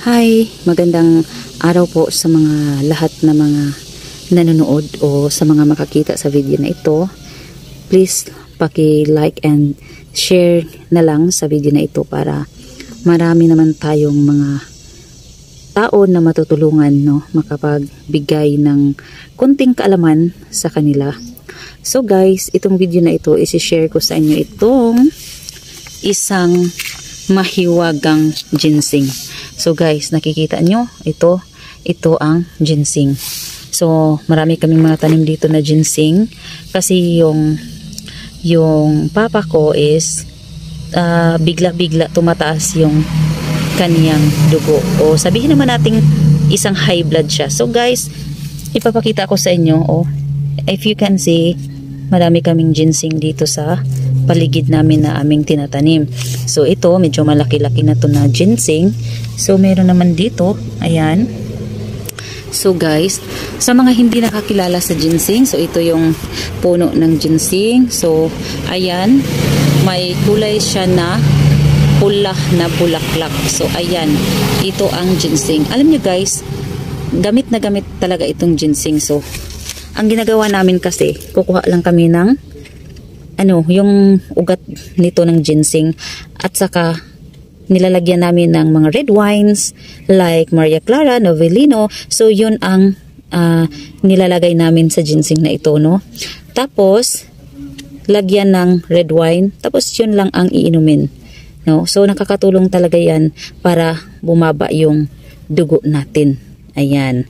Hi, magandang araw po sa mga lahat na mga nanonood o sa mga makakita sa video na ito. Please paki-like and share na lang sa video na ito para marami naman tayong mga tao na matutulungan, no, makapagbigay ng konting kaalaman sa kanila. So guys, itong video na ito isi-share ko sa inyo itong isang mahiwagang ginseng. So guys, nakikita nyo, ito ang ginseng. So marami kaming mga tanim dito na ginseng kasi yung papa ko is bigla-bigla tumataas yung kaniyang dugo. O sabihin naman nating isang high blood siya. So guys, ipapakita ko sa inyo, if you can see, marami kaming ginseng dito sa paligid namin na aming tinatanim. So ito, medyo malaki-laki na to na ginseng. So meron naman dito, ayan. So guys, sa mga hindi nakakilala sa ginseng, so ito yung puno ng ginseng. So ayan, may kulay siya na pula na bulaklak. So ayan, ito ang ginseng. Alam nyo guys, gamit na gamit talaga itong ginseng. So ang ginagawa namin kasi, kukuha lang kami ng yung ugat nito ng ginseng at saka nilalagyan namin ng mga red wines like Maria Clara, Novelino. So yun ang nilalagay namin sa ginseng na ito, no. Tapos lagyan ng red wine, tapos yun lang ang iinumin, no. So nakakatulong talaga yan para bumaba yung dugo natin. Ayan.